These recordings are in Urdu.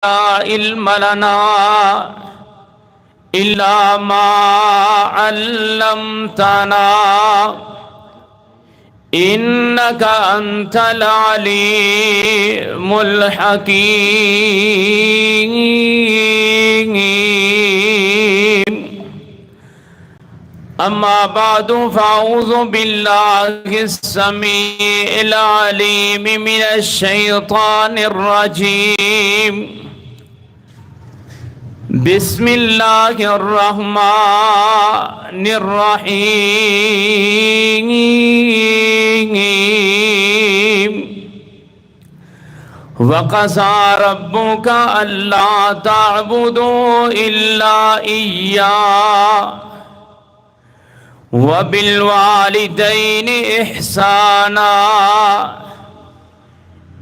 علم لنا إلا ما علمتنا إنك أنت العليم الحكيم. أما بعد فأعوذ بالله السميع العليم من الشيطان الرجيم. بسم الله الرحمن الرحيم. وقضى ربك ألا تعبدوا إلا إياه وبالوالدين إحسانا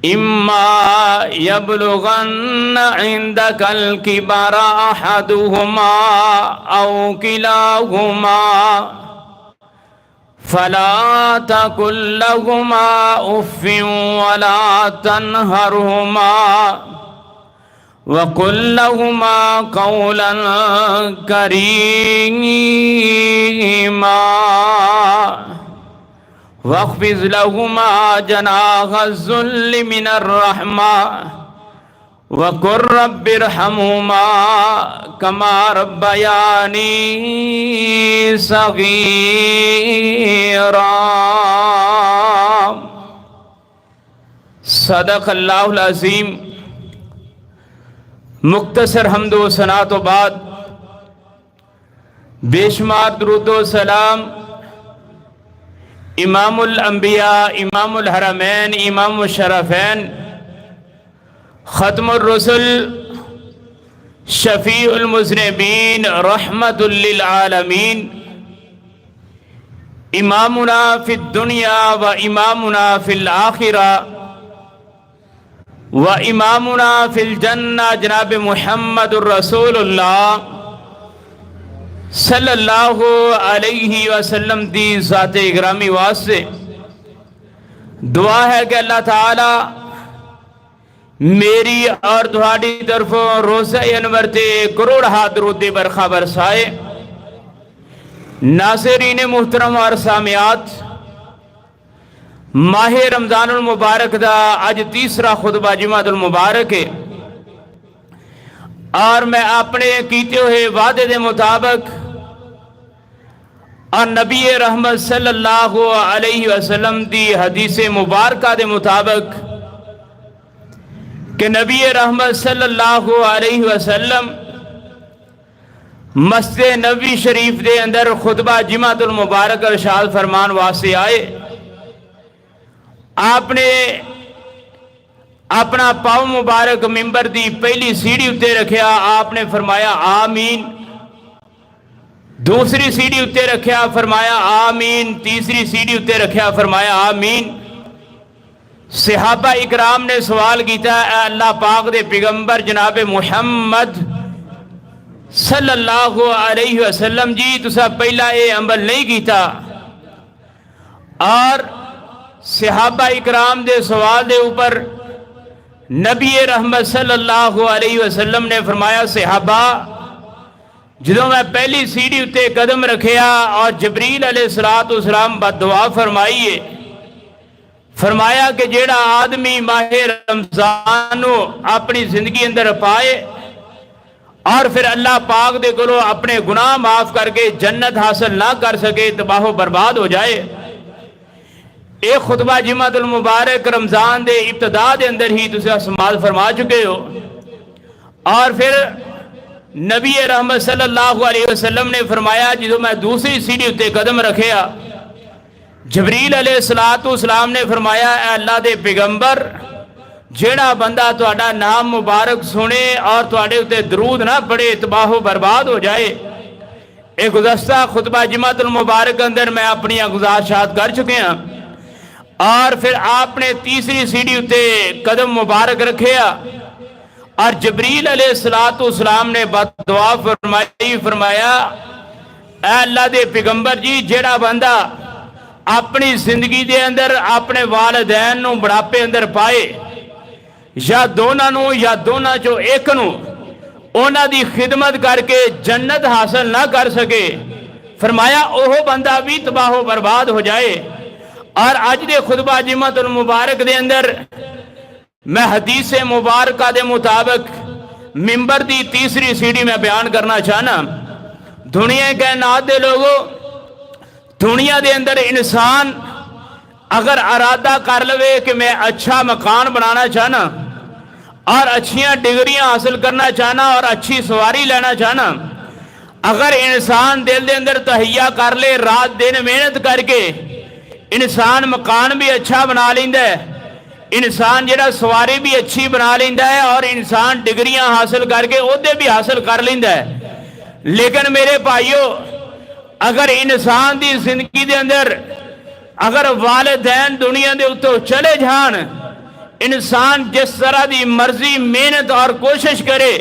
إما يبلغن عندك الكبر أحدهما أو كلاهما فلا تقل لهما أف ولا تنهرهما وقل لهما قولا كريما واخفض لهما جناح الذل من الرحمة وقل رب ارحمهما كما ربياني صغيرا. صدق اللہ العظیم. مختصر حمد و ثنا تو بعد بے شمار درود و سلام امام الانبیاء، امام الحرمین، امام الشرفین، ختم الرسل، شفیع المذنبین، رحمت للعالمین، امامنا فی الدنیا و امامنا فی الآخرہ و امامنا فی الجنہ جناب محمد الرسول اللہ صلی اللہ علیہ وسلم دی ذات اکرامی واسطے دعا ہے کہ اللہ تعالی میری اور تہاڈی طرفوں روزہ انور تے کروڑ درود برکھا برسائے. ناظرین محترم اور سامعات، ماہ رمضان المبارک دا اج تیسرا خطبہ جمعہ المبارک ہے اور میں اپنے کیتے ہوئے وعدے دے مطابق اور نبی رحمت صلی اللہ علیہ وسلم دی حدیث مبارکہ دے مطابق کہ نبی رحمت صلی اللہ علیہ وسلم مسجد نبوی شریف دے اندر خطبہ جمعہ المبارک ارشاد فرمان واسطے آئے. آپ نے اپنا پاؤں مبارک ممبر دی پہلی سیڑھی اتے رکھیا، آپ نے فرمایا آمین. دوسری سیڑھی اتے رکھیا، فرمایا آمین. تیسری سیڑھی اتے رکھیا، فرمایا آمین. صحابہ اکرام نے سوال کیتا اے اللہ پاک دے پیغمبر جناب محمد صلی اللہ علیہ وسلم جی تسا پہلا اے عمل نہیں کیتا؟ اور صحابہ اکرام دے سوال دے اوپر نبی رحمت صلی اللہ علیہ وسلم نے فرمایا صحابہ جدوں میں پہلی سیڑھی اتے قدم رکھیا اور جبریل علیہ السلام بد دعا فرمائیے، فرمایا کہ جیڑا آدمی ماہ رمضان اپنی زندگی اندر پائے اور پھر اللہ پاک دے کولوں اپنے گناہ معاف کر کے جنت حاصل نہ کر سکے تباہ و برباد ہو جائے. ایک خطبہ جمعہ المبارک رمضان دے ابتدا دے اندر ہی تسا سماعت فرما چکے ہو. اور پھر نبی رحمت صلی اللہ علیہ وسلم نے فرمایا جدو میں دوسری سیڑھی اتے قدم رکھیا جبریل علیہ السلام نے فرمایا اے اللہ دے پیغمبر جیڑا بندہ تہاڈا نام مبارک سنے اور تہاڈے اتے درود نہ پڑھے تباہ و برباد ہو جائے. ایک گزشتہ خطبہ جمعہ المبارک اندر میں اپنی گزارشات کر چکے ہیں. اور پھر آپ نے تیسری سیڑھی اتے قدم مبارک رکھیا اور جبریل علیہ السلام نے بد دعا فرمایا اے اللہ دے پیغمبر جی جیڑا بندہ اپنی زندگی دے اندر اپنے والدین نو بڑھاپے اندر پائے یا دونوں نو یا دونوں چو ایک نو اونا دی خدمت کر کے جنت حاصل نہ کر سکے، فرمایا اوہ بندہ بھی تباہ و برباد ہو جائے۔ اور آج دے خطبہ جمعۃ المبارک دے اندر میں حدیث مبارکہ دے مطابق ممبر دی تیسری سیڑھی میں بیان کرنا چاہنا۔ دنیا کائنات دے لوگوں، دنیا دے اندر انسان اگر ارادہ کر لوے کہ میں اچھا مکان بنانا چاہنا اور اچھیاں ڈگریاں حاصل کرنا چاہنا اور اچھی سواری لینا چاہنا، اگر انسان دل دے اندر تہیہ کر لے، رات دن محنت کر کے انسان مکان بھی اچھا بنا لیندہ ہے، انسان جڑا سواری بھی اچھی بنا لیندہ ہے اور انسان ڈگریاں حاصل کر کے عہدے بھی حاصل کر لیندہ ہے، لیکن میرے بھائیو اگر انسان دی زندگی دے اندر اگر والدین دنیا دے اتو چلے جان، انسان جس طرح دی مرضی محنت اور کوشش کرے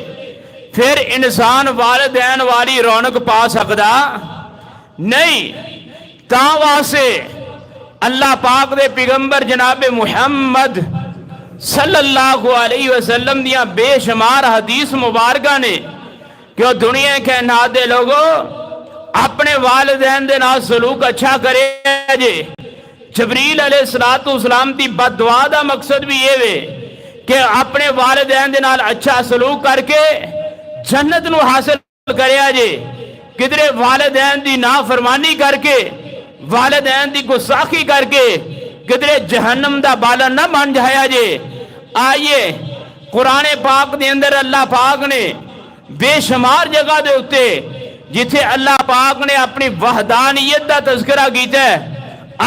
پھر انسان والدین والی رونق پا سکدا نہیں۔ تاں واسے اللہ پاک دے پیغمبر جناب محمد صلی اللہ علیہ وسلم دیاں بے شمار حدیث مبارکہ نے کہ وہ دنیا کے نادے لوگوں اپنے والدین دے نال سلوک اچھا کرے جے۔ جبریل علیہ السلام دی بد دعا دا مقصد بھی یہ وے کہ اپنے والدین دے نال اچھا سلوک کر کے جنت نو حاصل کرے جے، کدرے والدین دی نافرمانی کر کے، والدین دی گستاخی کر کے کدرے جہنم دا بالا نہ بن جایا جے۔ آئیے قرآن پاک دے اندر اللہ پاک نے بے شمار جگہ دے ہوتے جتھے اللہ پاک نے اپنی وحدانیت دا تذکرہ کیتا ہے،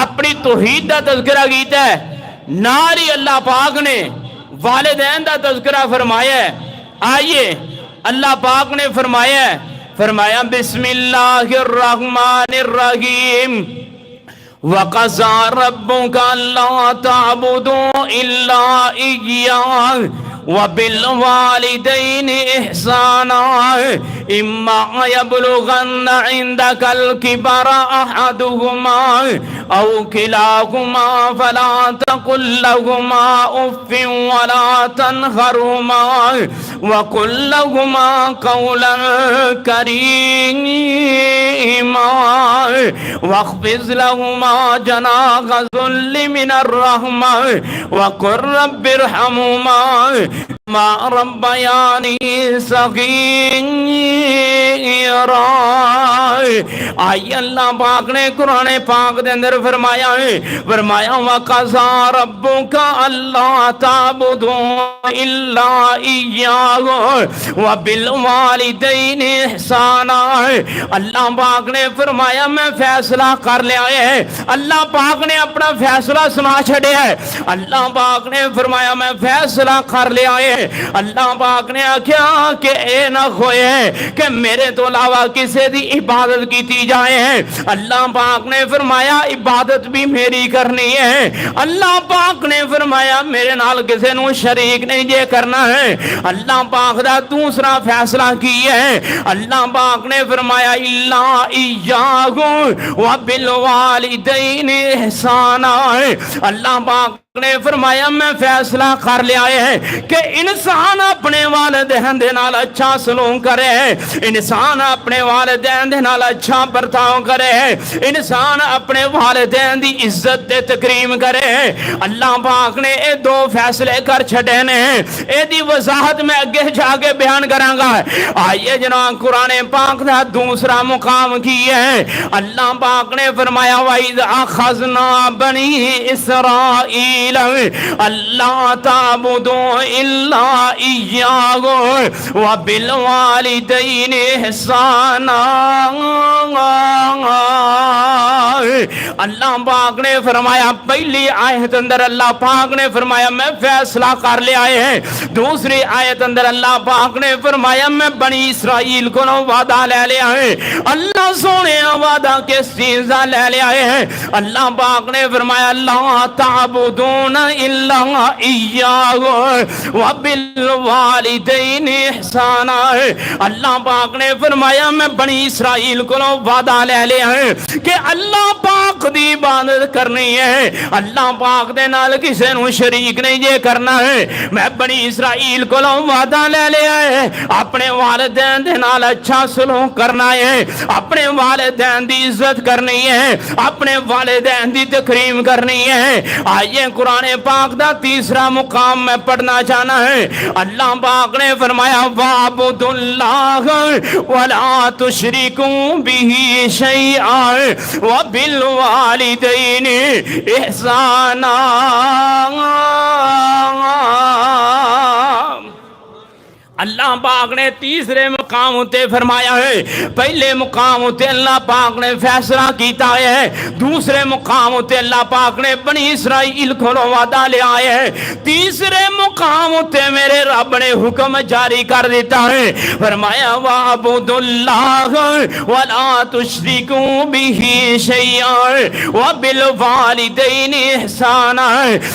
اپنی توحید دا تذکرہ کیتا ہے، ناری اللہ پاک نے والدین دا تذکرہ فرمایا ہے۔ آئیے اللہ پاک نے فرمایا بسم اللہ الرحمن الرحیم وَقَضَى رَبُّكَ أَلَّا تَعْبُدُوا إِلَّا إِيَّاهُ وَبِالْوَالِدَيْنِ إِحْسَانًا إِمَّا يَبْلُغَنَّ عِندَكَ الْكِبَرَ أَحَدُهُمَا أَوْ كِلَاهُمَا فَلَا تَقُل لَّهُمَا أُفٍّ وَلَا تَنْهَرْهُمَا وَقُل لَّهُمَا قَوْلًا كَرِيمًا وَاخْفِضْ لَهُمَا جَنَاحَ الذُّلِّ مِنَ الرَّحْمَةِ وَقُل رَّبِّ ارْحَمْهُمَا ما ربیانی صغیرا۔ آئی اللہ پاک نے قرآن پاک دے اندر فرمایا وَقَضَى رَبُّكَ أَلَّا تَعْبُدُوا إِلَّا إِيَّاهُ وَبِالْوَالِدَيْنِ إِحْسَانًا۔ اللہ پاک نے فرمایا میں فیصلہ کر لیا ہے، اللہ پاک نے اپنا فیصلہ سنا چھڑے ہے۔ اللہ پاک نے فرمایا میں فیصلہ کر لیا ہے، اللہ پاک نے آکھیا کہ اے نہ ہوئے کہ میرے تو علاوہ کسے دی عبادت کیتی جائے ہیں۔ اللہ پاک نے فرمایا عبادت بھی میری کرنی ہے۔ اللہ پاک نے فرمایا میرے نال کسے نو شریک نہیں جے کرنا ہے۔ اللہ پاک دا دوسرا فیصلہ کی ہے، اللہ پاک نے فرمایا اِلَّا إِيَّاهُ وَبِالْوَالِدَيْنِ إِحْسَانًا۔ اللہ پاک نے فرمایا میں فیصلہ کر لیا ہے کہ انسان اپنے والدین دے نال اچھا سلوک کرے، انسان اپنے والدین دے نال اچھا برتاؤ کرے، انسان اپنے والدین دی عزت تے تکریم کرے۔ اللہ پاک نے اے دو فیصلے کر چھڑے نے، اے دی وضاحت میں اگے جا کے بیان کروں گا۔ آئیے جناب قرآن پاک دا دوسرا مقام کی ہے، اللہ پاک نے فرمایا وَإِذْ أَخَذْنَا بَنِي إِسْرَائِيلَ اللہ تعبدوا الا إِيَّاهُ وَبِالْوَالِدَيْنِ إِحْسَانًا۔ اللہ پاک نے فرمایا پہلی آیت اندر اللہ پاک نے فرمایا میں فیصلہ کر لیا ہے، دوسری آیت اندر اللہ پاک نے فرمایا میں بنی اسرائیل کو وعدہ لے لیا ہے۔ اللہ سونے وعدہ کس چیز کا لے لیا ہے؟ اللہ پاک نے فرمایا لا تعبدوا تعبدون الا ایاہ وبالوالدین احسانا. اللہ پاک نے فرمایا میں بنی اسرائیل کو وعدہ لے لیا ہے کہ اللہ پاک دی عبادت کرنی ہے, اللہ پاک دے نال کسے نو شریک نہیں جے کرنا ہے. میں بنی اسرائیل کو وعدہ لے لیا ہے اپنے والدین دے نال اچھا سلوک کرنا ہے, اپنے والدین دی عزت کرنی ہے, اپنے والدین دی تکریم کرنی ہے. آئیے قرآن پاک دا تیسرا مقام میں پڑھنا چاہنا ہے. اللہ پاک نے فرمایا وَعْبُدُوا اللَّهَ وَلَا تُشْرِكُوا بِهِ شَيْئًا وَبِالْوَالِدَيْنِ احسانا. اللہ پاک نے تیسرے مقام ہوتے فرمایا ہے. پہلے مقام ہوتے اللہ پاک نے فیصلہ کیتا ہے, دوسرے مقام ہوتے اللہ پاک نے بنی اسرائیل کو وعدہ لے آئے ہے, تیسرے مقام ہوتے میرے رب نے حکم جاری کر دیتا ہے. فرمایا وَعْبُدُوا اللَّهَ وَلَا تُشْرِكُوا بِهِ شَيْئًا وَبِالْوَالِدَيْنِ احسانا.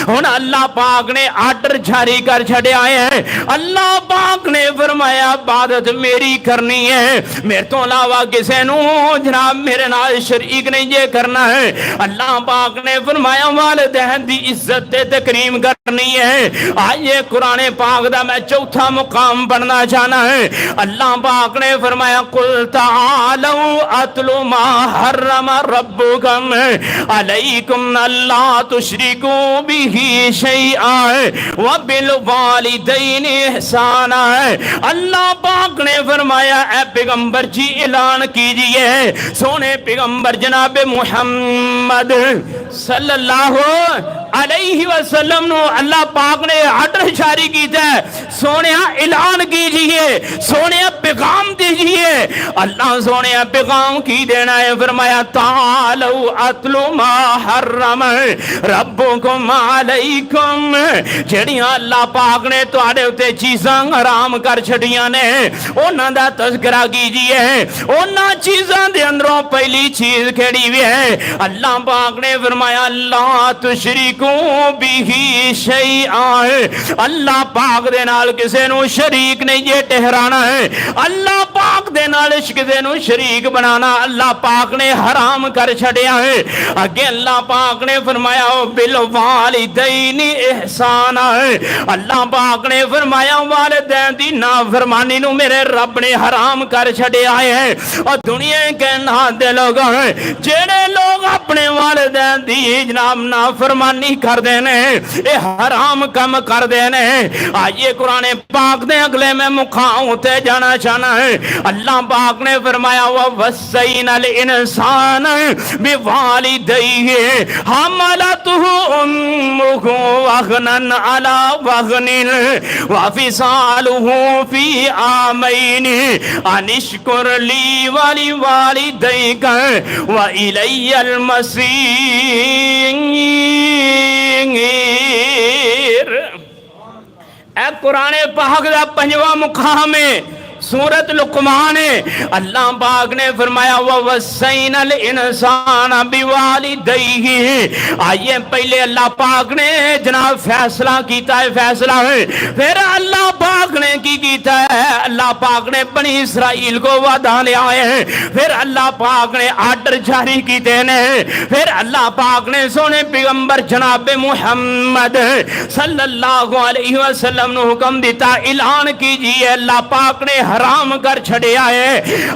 ہن اللہ پاک نے آرڈر جاری کر چھڑے آئے ہیں. اللہ پاک نے فرمایا عبادت میری کرنی ہے, میرے تو علاوہ کسے نو جناب میرے نال شریک نہیں جے کرنا ہے. اللہ پاک نے فرمایا والدین دی عزت تے تکریم کرنی ہے. آئیے قرآن پاک دا میں چوتھا مقام پڑھنا چاہنا ہے. اللہ پاک نے فرمایا قُلْ تَعَالَوْا أَتْلُ مَا حَرَّمَ رَبُّكُمْ عَلَيْكُمْ أَلَّا تُشْرِكُوا بِهِ شَيْئًا وَبِالْوَالِدَيْنِ احسانا. اللہ پاک نے فرمایا اے پیغمبر جی اعلان کیجئے, سونے پیغمبر جناب محمد صلی اللہ علیہ وسلم نو اللہ پاک نے آرڈر جاری کیتا ہے, سونے اعلان کیجئے, سونے پیغام دیجئے. اللہ سونے پیغام کی دینا ہے. فرمایا تعالوا اتلو ما حرم ربکم علیکم. جڑیاں اللہ پاک نے تواڈے اُتے چیزاں حرام کر چھڑیاں نے انہاں دا تذکرہ کیجئے. انہاں چیزاں دے اندروں پہلی چیز کیڑی وی ہے؟ اللہ پاک نے فرمایا لا تشرکو بھی شیئا. اللہ پاک دے نال کسے نو شریک نہیں جے ٹہرانا ہے. اللہ پاک دے نال کسے نو شریک بنانا اللہ پاک نے حرام کر چھڑیا ہے. اگے اللہ پاک نے فرمایا بالوالدین احسانا. اللہ پاک نے فرمایا والدین دی نافرمانی نو میرے رب نے حرام کر چھڑیا ہے. اور دنیا کے نا دے لوگ ہیں جڑے لوگ اپنے والدین دی جناب نافرمانی کر دینے, اے حرام کم کر دینے. آئیے قرآن پاک دے اگلے میں مقام ہوتے جانا چاہنا ہے. اللہ پاک نے فرمایا وَوَصَّيْنَا الْإِنسَانَ بِوَالِدَيْهِ حَمَلَتْهُ أُمُّهُ وَهْنًا عَلَى وَهْنٍ وَفِصَالُهُ فِي عَامَيْنِ أَنِ اشْكُرْ لِي وَلِوَالِدَيْكَ وَإِلَيَّ الْمَصِيرُ. اے قرآن پاک دا پنجواں مقام ہے سورت لقمان ہے. اللہ پاک نے فرمایا وَوَصَّيْنَا الْإِنسَانَ بِوَالِدَيْهِ. آئیے پہلے اللہ پاک نے جناب فیصلہ کیتا ہے, فیصلہ ہے. پھر اللہ پاک نے کی کیتا ہے؟ اللہ پاک نے بنی اسرائیل کو وعدہ لے آئے ہیں. پھر اللہ پاک نے آرڈر جاری کیتے ہیں. پھر اللہ پاک نے سونے پیغمبر جناب محمد صلی اللہ علیہ وسلم نے حکم دیتا اعلان کیجئے اللہ پاک نے حرام کر چھڑے آئے.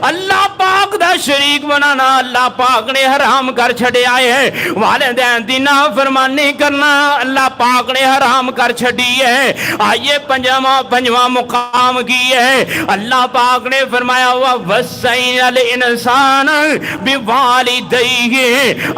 اللہ پاک دا شریک بنانا اللہ پاک نے حرام کر چھڑے آئے. والدین دی نافرمانی کرنا اللہ پاک نے حرام کر چھڑی ہے. آئیے پنجواں مقام کی ہے. اللہ پاک نے فرمایا وَوَصَّيْنَا الْإِنسَانَ بِوَالِدَيْهِ.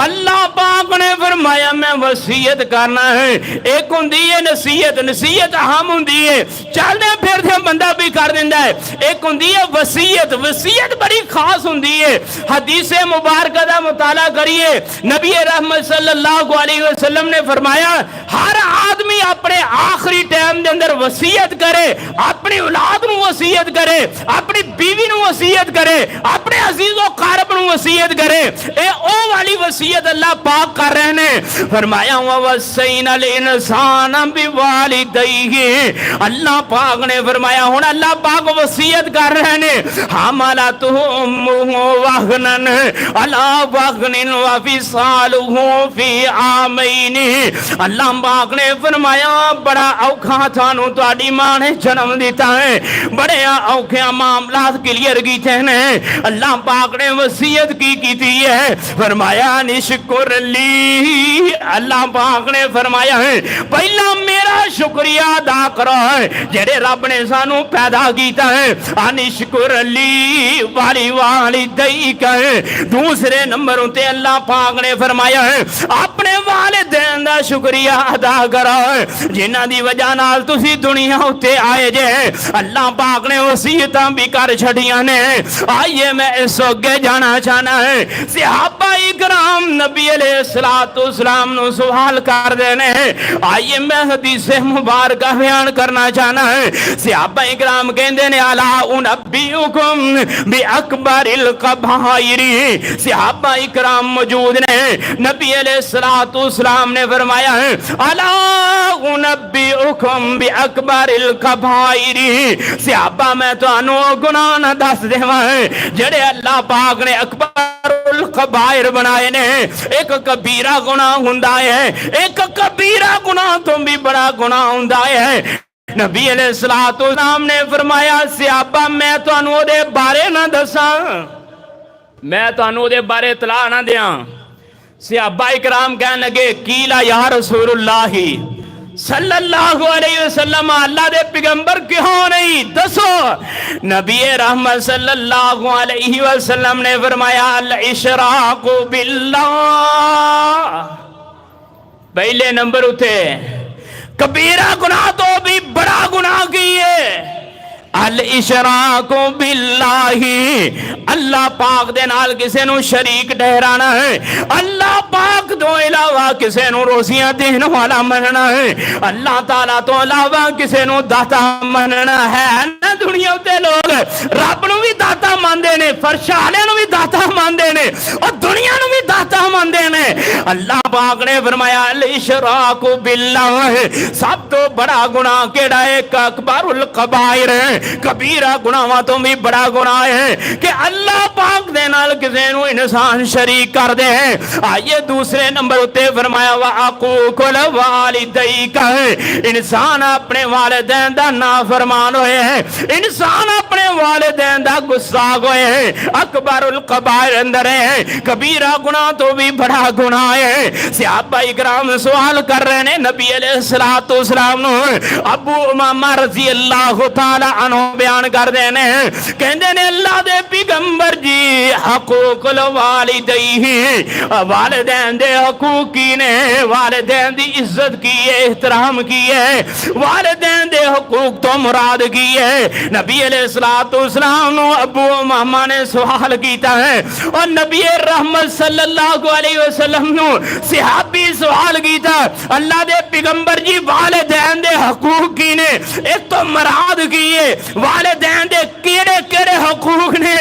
اللہ پاک نے فرمایا میں وصیت کرنا ہے. ایک ہوندی ہے نصیحت, نصیحت ہم ہوندی ہے چلنے پھرتے بندہ بھی کر دیندا ہے. ایک ہوندی ہے وصیت, وصیت بڑی خاص ہوندی ہے. حدیث مبارکہ دا مطالعہ کریے. نبی رحمت صلی اللہ علیہ وسلم نے فرمایا ہر آدمی اپنے آخری ٹائم دے اندر وصیت کرے، اپنی اولاد نو وصیت کرے، اپنی بیوی نو وصیت کرے، اپنے عزیز و قارب نو وصیت کرے، اے او والی وصیت اللہ پاک کر رہے ہیں۔ فرمایا وَوَصَّيْنَا الْإِنسَانَ بِوَالِدَيْهِ، اللہ پاک نے فرمایا ہن اللہ پاک وصیت کر رہے ہیں، حَمَلَتْهُ أُمُّهُ وَهْنًا عَلَىٰ وَهْنٍ وَفِصَالُهُ فِي عَامَيْنِ، اللہ پاک نے فرمایا بڑا اوکھا تھانو تہاڈی ماں نے جنم دیتا ہے، بڑے اوکھے معاملات کلیئر کیتے ہیں، اللہ پاک نے وصیت کی تھی ہے، فرمایا نشکر لی، اللہ پاک نے فرمایا ہے پہلا میرا شکریہ ادا کرو ہے جڑے رب نے سانو پیدا کیتا ہے، انشکر لی والی والدیک ہے، دوسرے نمبر تے اللہ پاک نے فرمایا ہے اپنے والدین دا شکریہ ادا کرو جنہاں دی وجہ نال تسی دنیا اتے آئے جے، اللہ پاک نے وصیتاں بھی کر چھڑیاں نے۔ آئیے میں اس اگے جانا چاہنا ہے، صحابہ اکرام نبی علیہ السلام نو سوال کر دینے، آئیے میں حدیث مبارکہ بیان کرنا چاہنا ہے، صحابہ اکرام کہندے نے الا انبئکم باکبر الکبائر، صحابہ اکرام موجود نے، نبی علیہ السلام نے فرمایا ہے الا انبئکم باکبر الکبائر، صحابہ میں تو انو گناہ نہ دس دیواں جڑے اللہ پاک نے اکبر الکبائر بنائے نے، ایک کبیرہ گناہ ہوندا ہے، ایک کبیرہ گناہ تو بھی بڑا گناہ ہوندا ہے۔ نبی علیہ السلام نے فرمایا صحابہ میں تو انو دے بارے نہ دساں، میں تو انو دے بارے اطلاع نہ دیاں، صحابہ اکرام کہنے لگے کیلا یا رسول اللہ صلی اللہ علیہ وسلم اللہ دے پیغمبر کیوں نہیں دسو، نبی رحمت صلی اللہ علیہ وسلم نے فرمایا الاشراق باللہ، پہلے نمبر اٹھے کبیرہ گناہ تو بھی بڑا گناہ کیے، الاشراق باللہ، اللہ پاک دے نال کسے نو شریک ٹھہرانا ہے، اللہ پاک تو علاوہ کسے نو روزیاں دین والا مننا ہے، اللہ تعالیٰ تو علاوہ کسے نو داتا مننا ہے نا۔ دنیا تے لوگ رب نو بھی داتا ماندے نے، فرش والے نو بھی داتا ماندے نے، اور دنیا نو بھی داتا ماندے نے۔ اللہ پاک نے فرمایا الاشراق باللہ، سب تو بڑا گناہ کیڑا ہے کہ اکبر الکبائر ہے، کبیرہ گناہاں تو بھی بڑا گناہ ہے کہ اللہ پاک دے نال کسے نو انسان شریک کر دے۔ آئیے دوسرے نمبر اتے فرمایا وعقوق الوالدیک، انسان اپنے والدین دا نافرمان ہوئے ہیں، انسان اپنے والدین دا گستاخ ہوئے ہیں، اکبر الکبائر اندر ہے، کبیرہ گناہ تو بھی بڑا گناہ ہے۔ صحابہ اکرام سوال کر رہے ہیں نبی علیہ السلام نو، ابو امامہ رضی اللہ تعالی عنہ بیان کر دینے کہندے نے اللہ دے پیغمبر جی حقوق الوالدیہ، والدین دے حقوق کی نے، والدین دی عزت کی ہے، احترام کی ہے، والدین دے حقوق تو مراد کی ہے۔ نبی علیہ السلام نو ابو امامہ نے سوال کیتا ہے، اور نبی رحمت صلی اللہ علیہ وسلم نو صحابی سوال کیتا، اللہ دے پیغمبر جی والدین دے حقوق کی نے، ایک تو مراد کی ہے، والدین دے کیڑے کیڑے حقوق نے؟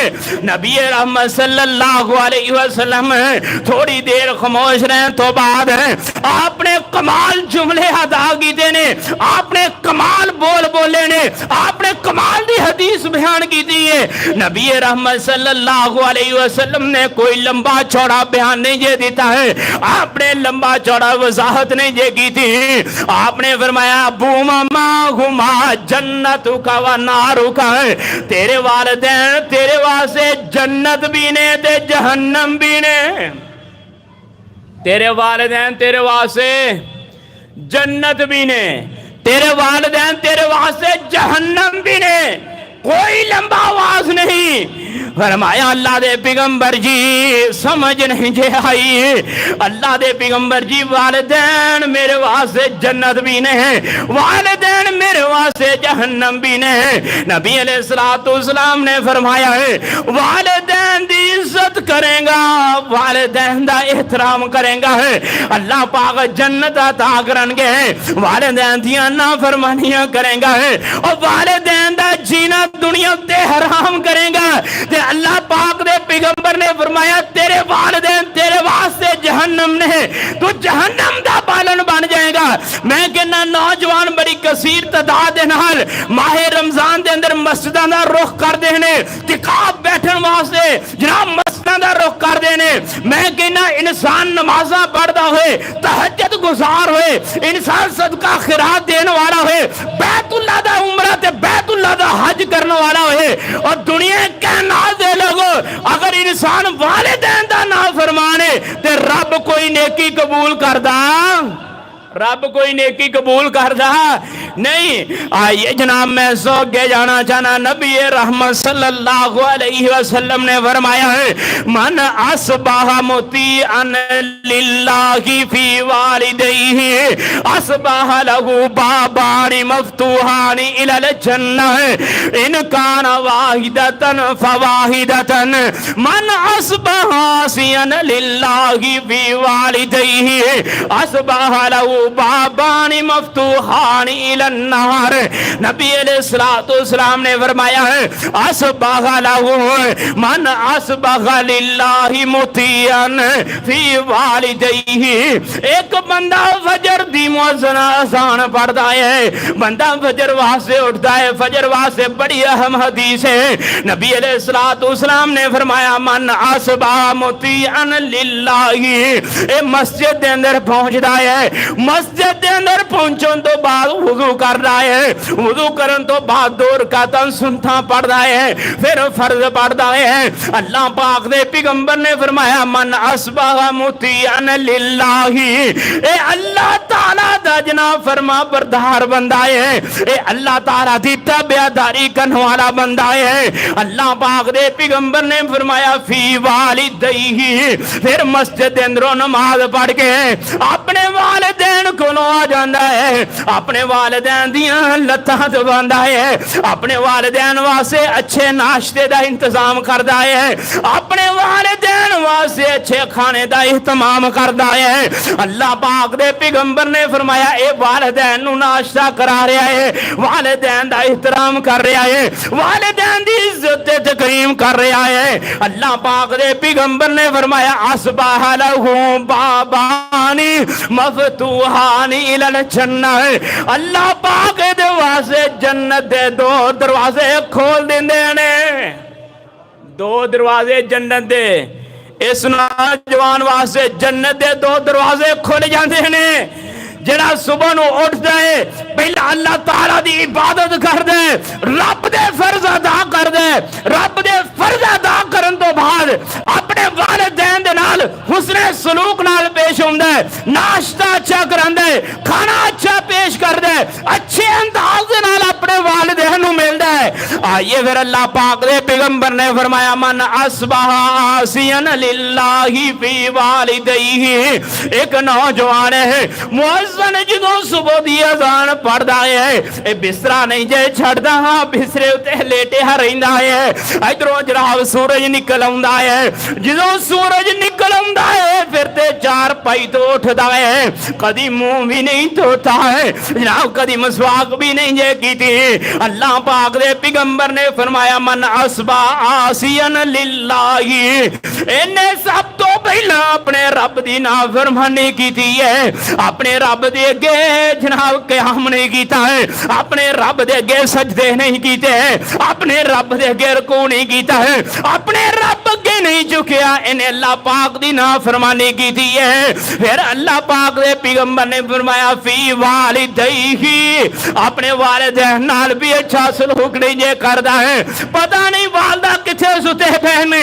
نبی رحمت صلی اللہ علیہ وسلم تھوڑی دیر خاموش رہے تو بعد آپ نے کمال جملے ادا کیتے نے، آپ نے کمال بولے نے، آپ نے کمال دی حدیث بیان کی تھی ہے۔ نبی رحمت صلی اللہ علیہ وسلم نے کوئی لمبا چوڑا بیان نہیں جے دیتا ہے، آپ نے لمبا چوڑا وضاحت نہیں جے کی تھی، آپ نے فرمایا ابو ماما ہما جنت کا و نارو کا ہے، تیرے والدین تیرے واسطے جنت بھی نے تے جہنم بھی نے، تیرے والدین تیرے واسطے جنت بھی نے، تیرے والدین تیرے واسطے جہنم بھی نے۔ کوئی لمبا آواز نہیں، فرمایا اللہ دے پیغمبر جی سمجھ نہیں جے آئی، اللہ دے پیغمبر جی والدین میرے واسطے جنت بھی نہیں، والدین میرے واسطے جہنم بھی نہیں۔ نبی علیہ السلام نے فرمایا ہے والدین دی عزت کرے گا، والدین دا احترام کرے گا، اللہ پاک جنت عطا کرن گے، والدین دیاں نافرمانیاں کرے گا اور والدین دا جینا دنیا تے حرام کرے گا تے اللہ پاک دے پیغمبر نے فرمایا تیرے والدین تیرے واسطے جہنم نے، تو جہنم دا پالن بن جائے گا۔ میں کہنا نوجوان بڑی کثیر تعداد دے نال ماہ رمضان دے اندر مسجداں دا رخ کر دینے، تکاب بیٹھن واسطے جناب مسجداں دا رخ کر دینے۔ میں کہنا انسان نمازاں پڑھدا ہوئے، تہجد گزار ہوئے، انسان صدقہ خیرات دین والا ہوئے، بیت اللہ دا عمرہ تے بیت اللہ دا حج کرنے والا ہوئے، اور دنیا کائنات دے لوگوں اگر انسان والدین دا نافرمانے تے رب کوئی نیکی قبول کردا، رب کوئی نیکی قبول کردا نہیں۔ آئیے جناب میں سوگے جانا چاہنا، نبی رحمت صلی اللہ علیہ وسلم نے فرمایا ہے من اصبح مطیعا للہ فی والدیہ اصبح لہو بابان مفتوحان الی الجنہ ان کان واحدتا فواحدتا من اصبح عاصیا للہ فی والدیہ اصبح لہو بابان مفتوحان الی النار۔ نبی علیہ السلام نے فرمایا ہے اصبغ لہو من اصبغ للہ مطیعا فی والدیہ۔ ایک بندہ فجر دی مؤذن اذان پڑھتا ہے، بندہ فجر واسطے اٹھتا ہے، فجر واسطے بڑی اہم حدیث ہے۔ نبی علیہ السلام نے فرمایا من اصبغ مطیعا للہ، اے مسجد دے اندر پہنچتا ہے، مسجد دے اندر پہنچن تو بعد وضو کر رہا ہے، وضو کرن تو بعد دو رکعتاں سنتاں پڑھ رہا ہے، پھر فرض پڑھ رہا ہے۔ اللہ پاک دے پیغمبر نے فرمایا من اصبح مطیعا للہ، اے اللہ تعالیٰ دا جناب فرما بردار بندہ ہے، اے اللہ تعالیٰ دی تابعداری کرنے والا بندہ ہے۔ اللہ پاک دے پیغمبر نے فرمایا فی والدیہ، پھر مسجد دے اندروں نماز پڑھ کے اپنے والدین کو آ جاندہ ہے، اپنے والدین دیاں لتاں دباندہ ہے، اپنے والدین واسے اچھے ناشتے دا انتظام کردہ ہے، اپنے والدین واسے اچھے کھانے دا اہتمام کردہ ہے۔ اللہ پاک دے پیغمبر نے فرمایا اے والدین نو ناشتہ کرا رہا ہے، والدین دا احترام کر رہا ہے، والدین دی عزت تکریم کر رہا ہے۔ اللہ پاک دے پیغمبر نے فرمایا اصبح لہو بابانی مفتوحان الی الجنہ، اللہ پاک دے واسطے جنت دے دو دروازے کھول دیندے نے، دو دروازے جنت دے اس نوجوان واسطے جنت دے دو دروازے کھول جاندے نے۔ جڑا صبح نو اٹھتا ہے پہلا اللہ تعالیٰ دی عبادت کر دے، رب دے فرض ادا کر دے، رب دے فرض ادا کرن تو بعد اپنے والدین دے نال حسن سلوک نال پیش ہوندا ہے، ناشتہ اچھا کراندا ہے، کھانا اچھا پیش کر دے، اچھے انداز دے نال اپنے والدین نو ملدا ہے۔ آئیے پھر اللہ پاک دے پیغمبر نے فرمایا من اصبح عاصیا للہ فی والدیہ، ایک نوجوان ہے مؤذن جدوں صبح دی اذان پڑھدا ہے، اے بسترا نہیں جے چھڑدا، ہاں بسترے اتے لیٹیا رہندا ہے، ادھروں جناب سورج نکل آوندا ہے، جدوں سورج نکل آوندا ہے پھر تے چار پائی تو اٹھدا ہے، کدی منہ بھی نہیں دھوتا ہے جناب، کدی مسواک بھی نہیں جے کیتی۔ اللہ پاک دے پیغمبر نے فرمایا من اصبح عاصیا للہ، انہیں سب تو پہلا اپنے رب دی نافرمانی کیتی ہے، اپنے رب دے اگے جناب قیام نہیں کیتا ہے، اپنے رب دے اگے سجدے نہیں کیتے ہیں، اپنے رب دے اگے رکوع نہیں کیتا ہے، اپنے رب اگے نہیں جھکیا، انہیں اللہ پاک دی نافرمانی کیتی ہے۔ پھر اللہ پاک دے پیغمبر نے فرمایا فی والدیہ، اپنے والدین نال بھی اچھا سلوک نہیں جے کردا ہے، پتہ نہیں والدہ کتھے ستے پہنے،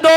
2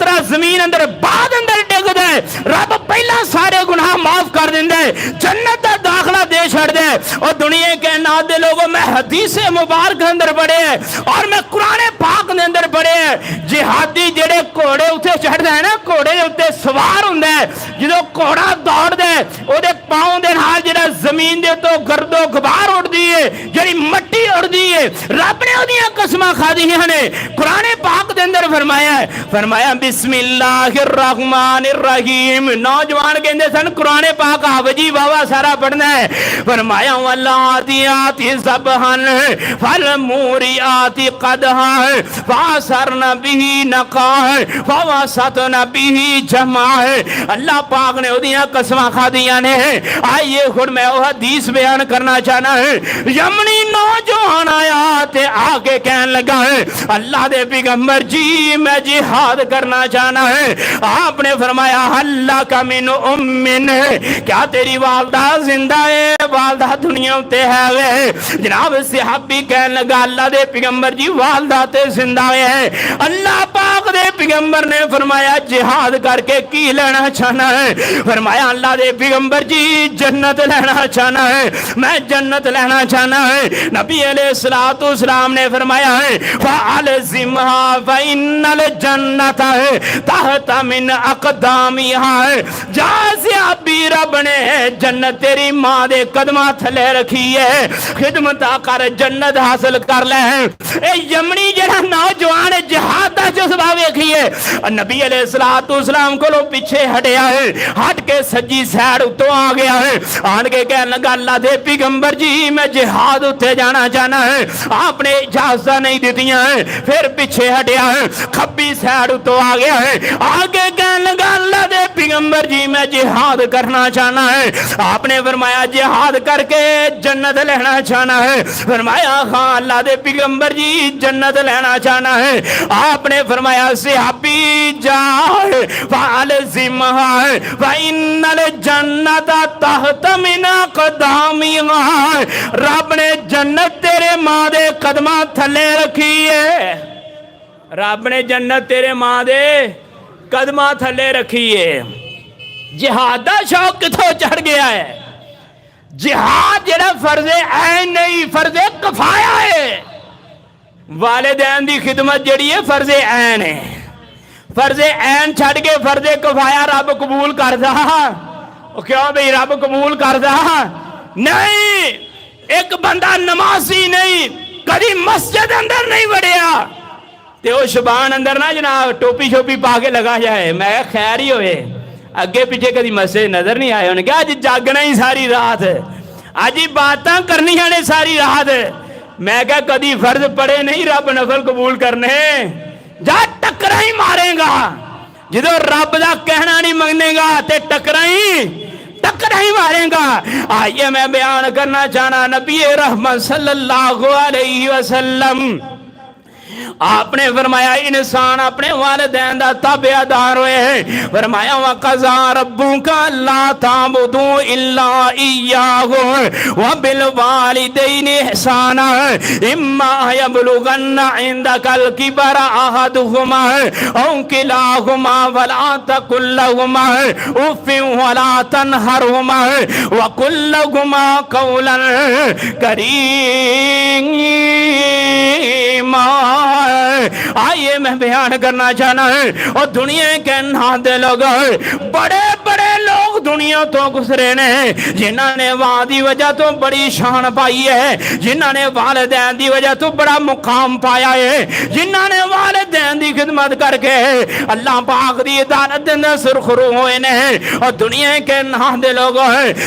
قطرہ زمین اندر بعد اندر ڈگ دے رب پہلا سارے گناہ معاف کر دیں دے جنت دا داخلہ دے چھڑ دے اور دنیا کے نات دے لوگوں میں حدیث مبارک اندر پڑھے ہیں اور میں قرآن پاک دے اندر پڑھے ہیں جہادی جڑے گھوڑے اتنے چڑھ دے نا گھوڑے اتنے سوار ہوں جدو گھوڑا دوڑ دے وہ پاؤں دے نال جڑا زمین دے تو گرد و غبار اڑ دیے جڑی مٹی اڑ دیے رب نے اودیاں قسماں کھادیاں نے قرآن پاک دے اندر فرمایا بسم اللہ الرحمن الرحیم نوجوان کہندے سن قرآن پاک آوجی بابا سارا پڑھنا ہے فرمایا والعادیات ضبحا فالموریات قدحا فاثرن به نقا فوسطن به جمع اللہ پاک نے اودیاں قسماں کھادیاں نے آئیے خود میں وہ حدیث بیان کرنا چاہنا ہے یمنی نوجوان آیا تے آگے کہن لگا ہے اللہ دے پیغمبر جی میں جہاد کرنا چاہنا ہے آپ نے فرمایا اللہ کا من امن کیا تیری والدہ زندہ ہے والدہ دنیا تے ہے جناب صحابی کہن لگا اللہ دے پیغمبر جی والدہ تے زندہ ہے اللہ پاک دے پیغمبر نے فرمایا جہاد کر کے کی لینا چاہنا ہے فرمایا اللہ دے پیغمبر جی جنت لینا چاہنا ہے میں جنت لینا چاہنا ہے نبی علیہ السلام نے فرمایا ہے فَعَلْزِمْهَا فَإِنَّ الْجَنَّةَ تَحْتَ مِنْ أَقْدَامِهَا جازِ عبی رب نے جنت تیری ماں دے قدمہ تھلے رکھی ہے خدمت کر جنت حاصل کر لے اے یمنی جڑا نوجوان جہاد دا جذبہ ویکھیے نبی علیہ السلام کو لو پیچھے ہٹیا ہے ہٹ کے سجی سیڈ اتوں آ گیا ہے آن کے کہنے لگا اللہ دے پیغمبر جی میں جہاد اتنے جانا چاہنا ہے آپ نے اجازت نہیں دیتیاں ہیں پھر پیچھے ہٹیا ہے کھبی سیڈ اتوں آ گیا ہے آگے کہنے لگا اللہ دے پیغمبر جی میں جہاد کرنا چاہنا ہے آپ نے فرمایا جہاد کر کے جنت لینا چاہنا ہے فرمایا ہاں اللہ دے پیغمبر جی جنت لینا چاہنا ہے آپ نے فرمایا صحابی جائے فَعَلْزِمْهَا فَإِنَّ الْجَنَّةَ تَحْتَ مِنْ أَقْدَامِهَا رب نے جنت تیرے ماں دے قدمہ تھلے رکھی ہے رب نے جنت تیرے ماں دے قدمہ تھلے رکھی ہے جہاد دا شوق کتھوں چڑھ گیا ہے جہاد جڑا فرض عین نہیں فرض کفایہ ہے والدین دی خدمت جڑی ہے فرض عین ہے فرض عین چھڑ کے فرض کفایہ رب قبول کردا کیوں بھئی رب قبول کردا نہیں ایک بندہ نمازی نہیں کدی مسجد اندر نہیں وڑیا تے وہ شبان اندر نہ جناب ٹوپی شوپی پا کے لگا جائے میں خیر ہی ہوئے اگے پیچھے کدی مسجد نظر نہیں آئے انہیں کہا آج جاگنا ہی ساری رات آج باتاں کرنی ہیں ساری رات میں کہا کدی فرض پڑے نہیں رب نفل قبول کرنے جا ٹکرا ہی مارے گا جدو رب دا کہنا نہیں منگنے گا تے ٹکرا ہی مارے گا آئیے میں بیان کرنا چاہنا نبی رحمت صلی اللہ علیہ وسلم آپ نے فرمایا انسان اپنے والدین دا تابعدار ہوئے ہیں فرمایا وَقَضَىٰ رَبُّكَ أَلَّا تَعْبُدُوا إِلَّا إِيَّاهُ وَبِالْوَالِدَيْنِ إِحْسَانًا إِمَّا يَبْلُغَنَّ عِندَكَ الْكِبَرَ أَحَدُهُمَا أَوْ كِلَاهُمَا فَلَا تَقُل لَّهُمَا أُفٍّ وَلَا تَنْهَرْهُمَا وَقُل لَّهُمَا قَوْلًا كَرِيمًا آئیے میں بیان کرنا چاہنا ہے اور دنیا کے نادے لوگ بڑے بڑے لوگ دنیا تو گزرے نے جنہاں نے وہاں دی وجہ تو بڑی شان پائی ہے جنہاں نے والدین دی وجہ تو بڑا مقام پایا ہے جنہاں نے والدین دی خدمت کر کے اللہ پاک دی عدالت دن سرخرو ہوئے نے اور دنیا کے نادے لوگ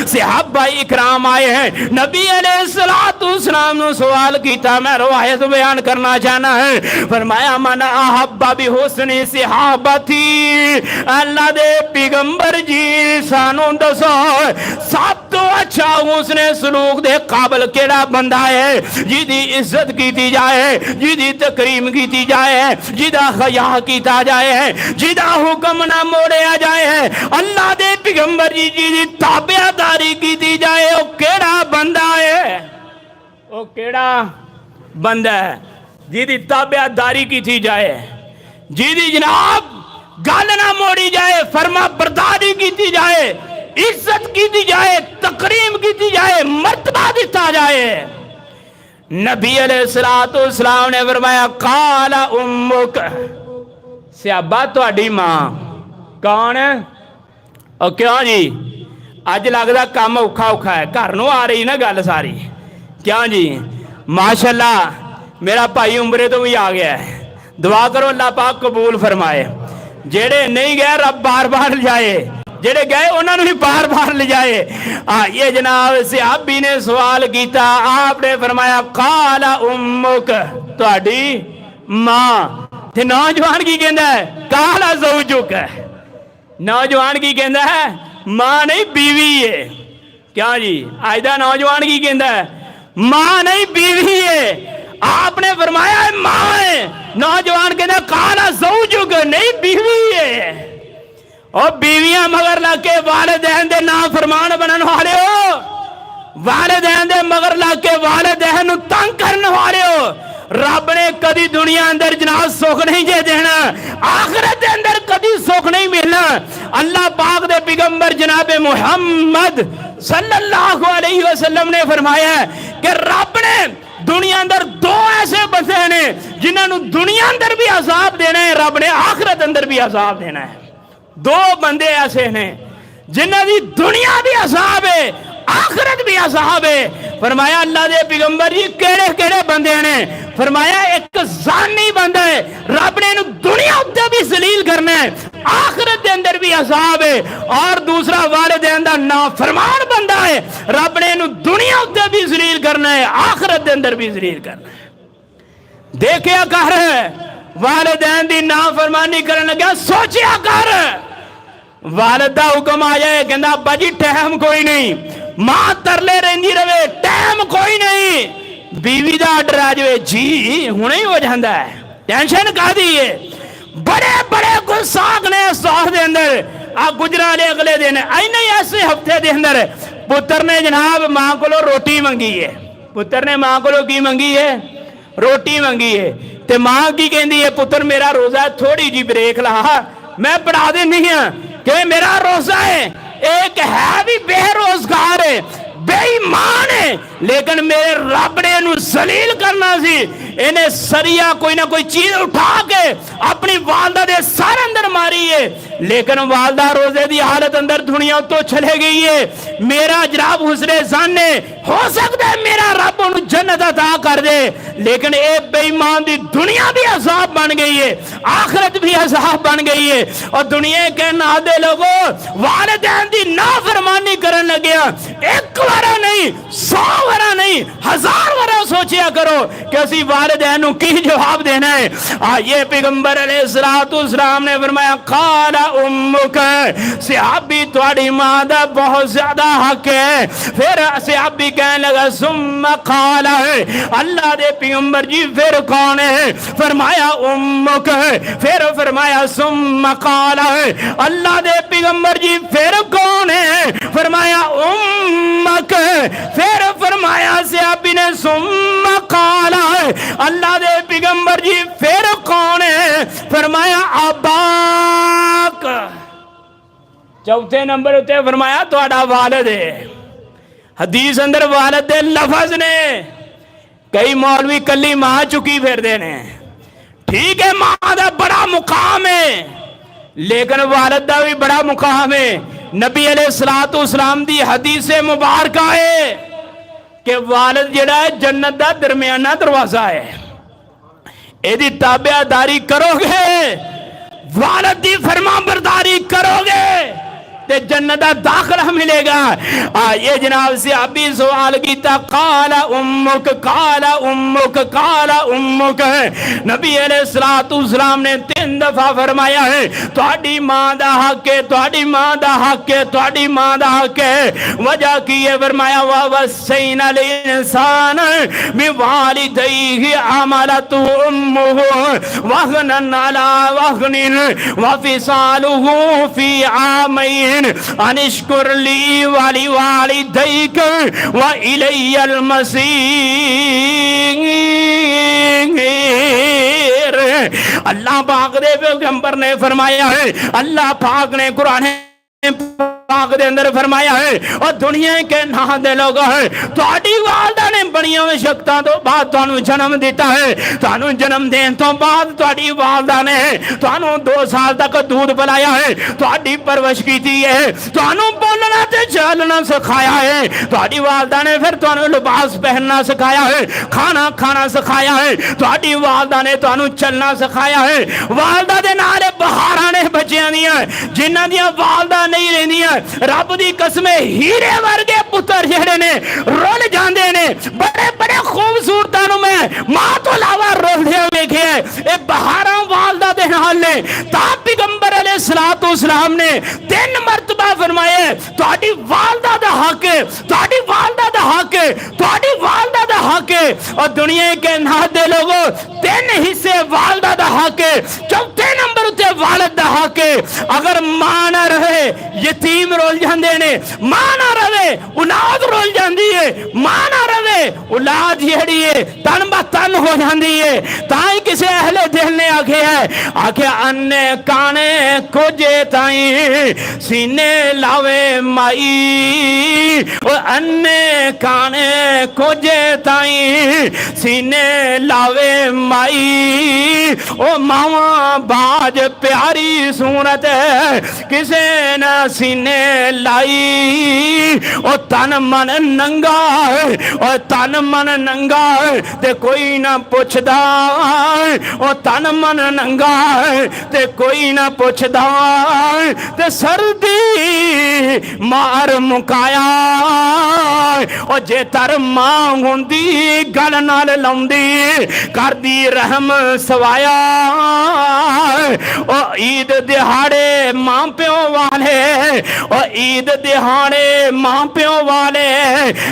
صحابہ اکرام آئے ہیں نبی علیہ السلام نے سوال کیتا میں روایت بیان کرنا چاہنا ہے فرمایا من احبا بحسن صحابتی اللہ دے پیغمبر جی سانو دسو سب تو اچھا حسن سلوک دے قابل کیڑا بندہ ہے جی دی عزت کیتی جائے جی دی تکریم کیتی جائے جی دا خیا کیتا جائے جی دا حکم نہ موڑیا جائے اللہ دے پیغمبر جی دی تابعداری کیتی جائے او کیڑا بندہ ہے او کیڑا بندہ ہے جی دی تابعداری کی تھی جائے جی دی جناب گل نہ موڑی جائے، فرما برداری کی جائے، عزت کی جائے، تکریم کی جائے، مرتبہ دیتا جائے۔ نبی علیہ السلام نے فرمایا قال امک، صحابہ تہاڈی ماں کون ہے؟ اور کیوں جی اج لگدا کام اوکھا اوکھا ہے، گھر نوں آ رہی نا گل ساری، کیوں جی؟ ماشاءاللہ میرا بھائی عمرے تو بھی آ گیا ہے، دعا کرو اللہ پاک قبول فرمائے۔ جڑے نہیں گئے رب بار بار لے جائے، جڑے گئے انہوں نے بھی بار بار لے جائے۔ یہ جناب صحابی نے سوال کیتا، آپ نے فرمایا قال امک، تہاڈی ماں۔ تے نوجوان کی کہندا ہے قال زوجک، نوجوان کی کہندا ہے ماں نہیں بیوی ہے۔ کیا جی اج دا نوجوان کی کہندا ہے ماں نہیں بیوی ہے۔ آپ نے فرمایا ماں ہے، نوجوان کہندا قال زوجک، نہیں بیوی ہے۔ اور بیویاں مگر لگ کے والدین دے نافرمان بنن والے ہو، والدین دے مگر لگ کے والدین نو تنگ کرن والے ہو۔ رب نے کدی دنیا اندر جناب سکھ نہیں جے دینا، آخرت دے اندر کدی سکھ نہیں ملنا۔ اللہ پاک دے پیغمبر جناب محمد صلی اللہ علیہ وسلم نے فرمایا ہے کہ رب نے دنیا اندر دو ایسے بندے نے جنہاں نو دنیا اندر بھی عذاب دینا ہے، رب نے آخرت اندر بھی عذاب دینا ہے۔ دو بندے ایسے ہیں جنہاں دی دنیا بھی عذاب ہے، آخرت بھی عذاب ہے۔ فرمایا اللہ دے پیغمبر جی کیڑے کیڑے بندے نے؟ فرمایا ایک زانی بندہ ہے، رب نے انہوں دنیا اندر بھی ذلیل کرنا ہے، آخرت دے اندر بھی عذاب ہے۔ اور دوسرا والدین دا نافرمان بندہ ہے، رب نے انہوں دنیا اندر بھی ذلیل کرنا ہے، آخرت دے اندر بھی ذلیل کرنا ہے۔ دیکھیا کر والدین دی نافرمانی کرن لگا، سوچیا کر۔ والد دا حکم آ جائے کہندا ابا جی ٹائم کوئی نہیں، ماں ترلے رہندی رہے ٹائم کوئی نہیں، بیوی دا آرڈر آ جائے جی ہونے ہی ہو جاندا ہے، ٹینشن کا دیئے۔ بڑے بڑے گساخ نے سوخ دے اندر گجرا لے اگلے دن اینے ایسے ہفتے دے اندر پتر نے جناب ماں کو روٹی منگی ہے، پتر نے ماں کو کی منگی ہے؟ روٹی منگی ہے۔ تے ماں کی کہندی ہے پتر میرا روزہ تھوڑی جی بریک لا، میں پڑھا دے نہیں ہاں کہ میرا روزہ ہے۔ ایک ہے بھی بے روزگار ہے، بے ایمان ہے، لیکن میرے رب نے انہوں ذلیل کرنا سی، انہیں سریا کوئی نہ کوئی چیز اٹھا کے اپنی والدہ دے سار اندر ماری ہے، لیکن والدہ روزے دی حالت اندر دنیا تو چلے گئی ہے۔ میرا جناب حسن ظن ہے ہو سکتا ہے میرا رب انہوں جنت عطا کر دے، لیکن اے بے ایمان دی دنیا بھی عذاب بن گئی ہے، آخرت بھی عذاب بن گئی ہے۔ اور دنیا کے نادے لوگوں والدین دی نافرمانی کرن لگیا، ایک وارا نہیں 100 وارا نہیں 1000 وارا سوچیا کرو کہ اسی والدین نو کی جواب دینا ہے۔ یہ پیغمبر علیہ السلام نے فرمایا قال امک، صحابی تواڈی ماں دا بہت زیادہ حق ہے۔ پھر صحابی کہنے لگا ثم قال، اللہ دے پیغمبر جی پھر کون ہے؟ فرمایا امک، پھر فرمایا ثم قال، اللہ دے پیغمبر جی پھر کون ہے؟ فرمایا امک، پھر فرمایا صحابی نے ثم قال، اللہ دے پیغمبر جی پھر کون ہے؟ فرمایا اباک، چوتھے نمبر اتے فرمایا تہاڈا والد ہے۔ حدیث اندر والد دے لفظ نے، کئی مولوی کلی ماں چکی پھر دینے، ٹھیک ہے ماں دا بڑا مقام ہے لیکن والد دا بھی بڑا مقام ہے۔ نبی علیہ السلام دی حدیث مبارکہ ہے کہ والد جڑا ہے جنت دا درمیانہ دروازہ ہے، ایدی تابعہ داری کرو گے، والد دی فرما برداری کرو گے تے جنت دا داخلہ ملے گا۔ یہ جناب صحابی سوال کیتا قال امک قال امک قال امک، نبی علیہ السلام نے 3 دفعہ فرمایا ہے تہاڈی ماں دا حق ہے، تہاڈی ماں دا حق ہے، تہاڈی ماں دا حق ہے۔ وجہ کی ہے؟ فرمایا ووصینا الانسان بوالدیہ حملتہ امہ وہنا علی وہن وفصالہ فی عامین انشکر لی والی والدیک والی المصیر۔ اللہ پاک دے پیغمبر نے فرمایا ہے، اللہ پاک نے قرآن پاک دے اندر فرمایا ہے، اور دنیا کے نہ دے لوگ ہے تہاڈی والدہ نے بڑیاں شکتاں تو بعد تانوں جنم دیتا ہے، تانوں جنم دین تو بعد تہاڈی والدہ نے تانوں 2 سال تک دودھ پلایا ہے، تہاڈی پرورش کیتی ہے، تانوں بولنا تے چلنا سکھایا ہے، تہاڈی والدہ نے پھر تانوں لباس پہننا سکھایا ہے، کھانا کھانا سکھایا ہے، تہاڈی والدہ نے تانوں چلنا سکھایا ہے۔ والدہ دے نال بہاراں نے بچیاں دیاں جنہاں دیاں والدہ نہیں رہندیاں، رب دی قسم ہیرے ورگے پتر جڑے نے رول جاندے نے، بڑے بڑے خوبصورتاں نوں میں ماں تو علاوہ رولدے ویکھے اے بہاراں والدہ دے نال نے۔ تا پیغمبر علیہ الصلوۃ والسلام نے 3 مرتبہ فرمایا تہاڈی والدہ دا حق ہے، تہاڈی والدہ دا حق ہے، تہاڈی والدہ دا حق ہے، اور دنیا کے نہ دے لوگوں 3 حصے والدہ دا حق ہے، 4تھے نمبر تے والد دا حق ہے۔ اگر ماں نہ رہے یتیم رول جاندے نے، ماں نہ رہے اولاد رول جاندی ہے، ماں نہ رہے اولاد جیڑی ہے تن بتن ہو جاندی ہے۔ تائیں کسے اہل دل نے آکھے انے کانے کجے تائیں سینے لاوے مائی، انے کانے کجے تائیں سینے لاوے مائی، او ماواں باج پیاری صورت ہے کسے نہ سینے لائی، او تن من ننگا ہے، او تن من ننگا ہے تے کوئی نہ پوچھدا، او تن من ننگا ہے تے کوئی نہ پوچھدا، تے سردی مار مکایا، او جے تر ماں ہوندی گل نال لاؤندی کردی رحم سوایا، او عید دہاڑے ماں پیو والے، او عید دہاڑے ماں پیو والے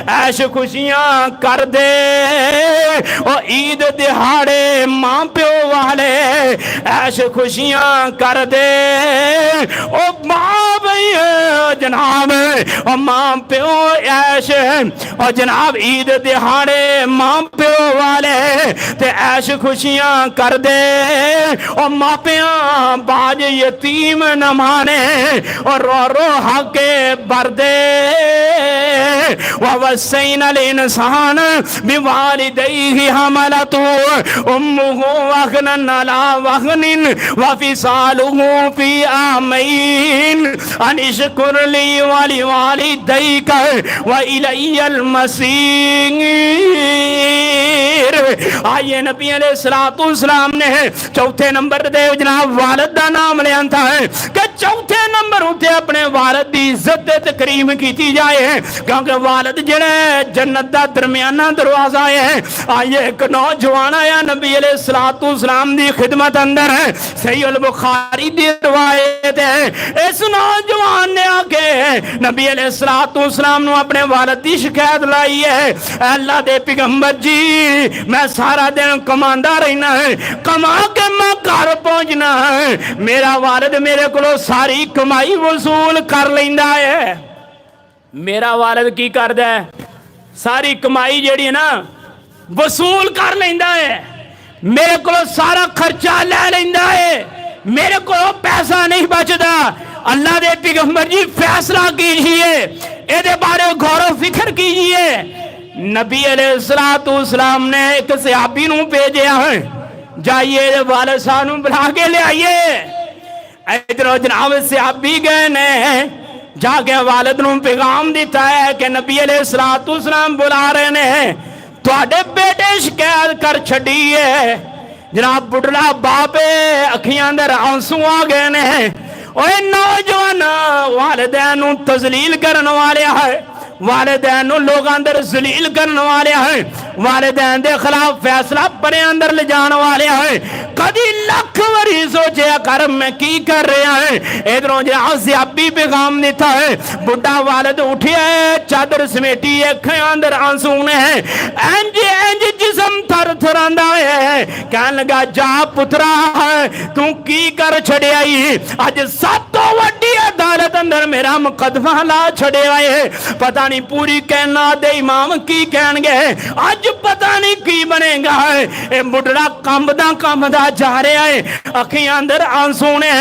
عیش خوشیاں کر دے، او عید دہاڑے ماں پیو والے عیش خوشیاں کر دے، او ماں بھئی جناب، او ماں پیو عیش، او جناب عید دہاڑے ماں پیو والے تے عیش خوشیاں کر دے، او ماں پیاں باج یتیم نہ مانے، اور رو رو حق بردے، وَوَسَّيْنَا الْإِنسَانَ بِوَالِدَيْهِ حَمَلَتْهُ أُمُّهُ وَهْنًا عَلَى وَهْنٍ وَفِصَالُهُ فِي عَامَيْنِ أَنِ اشْكُرْ لِي وَلِوَالِدَيْكَ وَإِلَيَّ الْمَصِيرُ۔ آئیے نبی علیہ السلام نے 4تھے نمبر دے جناب والد دا نام لے آنتا ہے کہ 4تھے نمبر ہوتے اپنے والد دی عزت تکریم کیتی جائے ہیں، کیونکہ والد جنہیں جنت دا درمیانہ دروازہ ہے۔ آئیے ایک نوجوان آیا نبی علیہ السلام دی خدمت اندر ہے، صحیح البخاری دی روایت ہے، اس نوجوان نے آکے نبی علیہ السلام نو اپنے والد دی شکایت لائی ہے، اے اللہ دے پیغمبر جی میں سارا دن کماندہ رہنا ہے، کما کے میں گھر پہنچنا ہے، میرا والد میرے کو ساری کمائی وصول کر لیندہ ہے۔ میرا والد کی کر دے ساری کمائی جیڑی ہے نا وصول کر لیندہ ہے، میرے کو سارا خرچہ لے لیندہ ہے، میرے کو پیسہ نہیں بچدا۔ اللہ دے پیغمبر جی فیصلہ کیجئے، اے دے بارے غور و فکر کیجئے۔ نبی علیہ السلام نے ایک صحابی نوں بھیجیا ہے، جائیے والد صاحب نوں بلا کے لے آئیے۔ ادھر جناب صحابی گئے نے جا کے والد نوں پیغام دیتا ہے کہ نبی علیہ السلام بلا رہے نے، تواڈے بیٹے شکایت کر چھڈی ہے۔ جناب بڑھڑا باپ اکھیاں اندر آنسو آ گئے نے، اوے نوجوان والدین نوں تذلیل کرن والے ہے، والدین نوں لوگاں اندر ذلیل کرن والے ہیں، والدین دے خلاف فیصلہ پرے اندر لے جان والے ہیں۔ کدی لکھ وری سوچیا کر میں کی کر رہا ہے، ادھروں جہاں زیابی پیغام دیتا ہے، بڑھا والد اٹھیا ہے چادر سمیٹی اکھیاں اندر آنسو نے، انج جسم تھر تھراندا ہے، کہن لگا جا پترا تو کی کر چھڑے آئی اج سب تو وڈی عدالت اندر میرا مقدمہ لا چھڑے آئے پتہ نہیں پوری کائنات دے امام کی کہن گے اج پتہ نہیں کی بنے گا اے بڑھڑا کمبدا جا رہا ہے اکھیاں اندر آنسو نے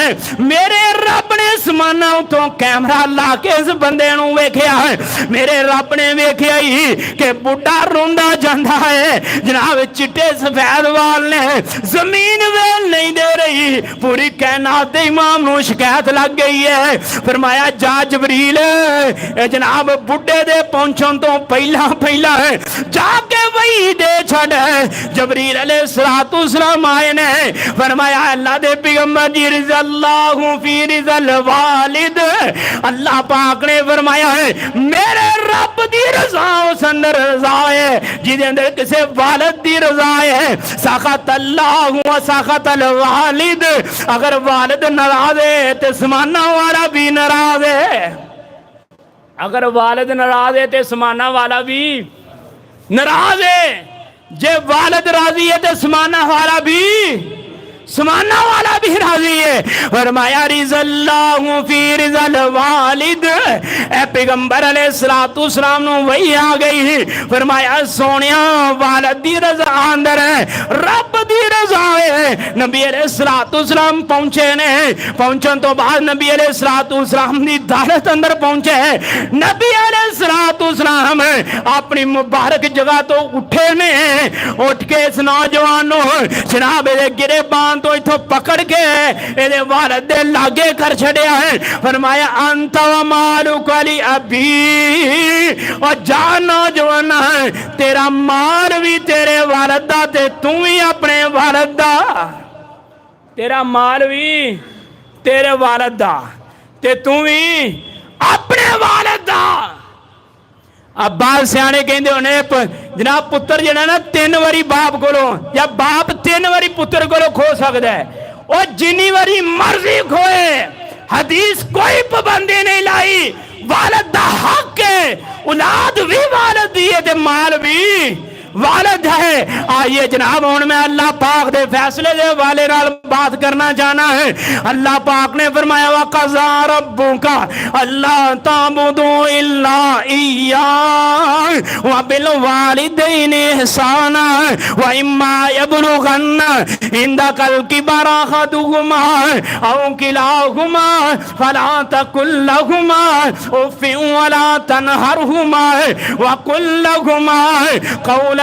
میرے رب نے سمانا تو کیمرہ لا کے اس بندے نو ویکھیا ہے میرے رب نے ویکھیا ہی کہ بڑھا روندا جاندا ہے جناب چٹے سفید وال نے زمین ویل نہیں دے رہی پوری کائنات دے امام نو شکایت لگ گئی ہے فرمایا جا جبریل جناب بڑھے دے پہنچن تو پہلا ہے جا کے وہی دے چھڑ جبریل علیہ السلام آئے نے فرمایا اللہ دے پیغمبر جی رضا اللہ فی رضا الوالد اللہ پاک نے فرمایا ہے میرے رب دی رضا اس اندر رضا ہے جی اندر کسے والد دی رضا ہے ساخت اللہ و ساخت الوالد اگر والد ناراض ہے تو سمانا والا بھی ناراض ہے اگر والد ناراض ہے تو سمانا والا بھی ناراض ہے جے والد راضی ہے تو سمانا والا بھی راضی ہے فرمایا رضا اللہ فی رضا الوالد اے پیغمبر علیہ السلام نو وہی آ گئی فرمایا سونیا والد دی رضا اندر ہے رب دی رضا ہے نبی علیہ السلام پہنچے نے پہنچن تو بعد نبی علیہ السلام دی دارت اندر پہنچے نبی علیہ السلام اپنی مبارک جگہ تو اٹھے نے اٹھ کے اس نوجوان جناب گرے بان تو اتھو پکڑ کے ایدے والد دے لاگے کر چھڑیا ہے فرمایا انت و مالک علی ابی اور جانا جوانا ہے تیرا مال بھی تیرے والد دا تے تم ہی اپنے والد دا تیرا مال بھی تیرے والد دا تے تم ہی اپنے والد دا اب بعض سیانے کہندے ہونے جناب پتر جنہا نا 3 واری باپ کو لو یا باپ 3 واری پتر کو لو کھو سکتا ہے اور جنی واری مرضی کھوئے حدیث کوئی پابندی نہیں لائی والد دا حق ہے اولاد بھی والد دیئے تے مال بھی والد ہے آئیے جناب ہون میں اللہ پاک دے فیصلے دے والے نال بات کرنا چاہنا ہے اللہ پاک نے فرمایا وَقَضَى رَبُّكَ أَلَّا تَعْبُدُوا إِلَّا إِيَّاهُ وَبِالْوَالِدَيْنِ إِحْسَانًا وَإِمَّا يَبْلُغَنَّ عِندَكَ الْكِبَرَ أَحَدُهُمَا أَوْ كِلَاهُمَا فَلَا تَقُل لَّهُمَا أُفٍّ وَلَا تَنْهَرْهُمَا وَقُل لَّهُمَا قَوْلًا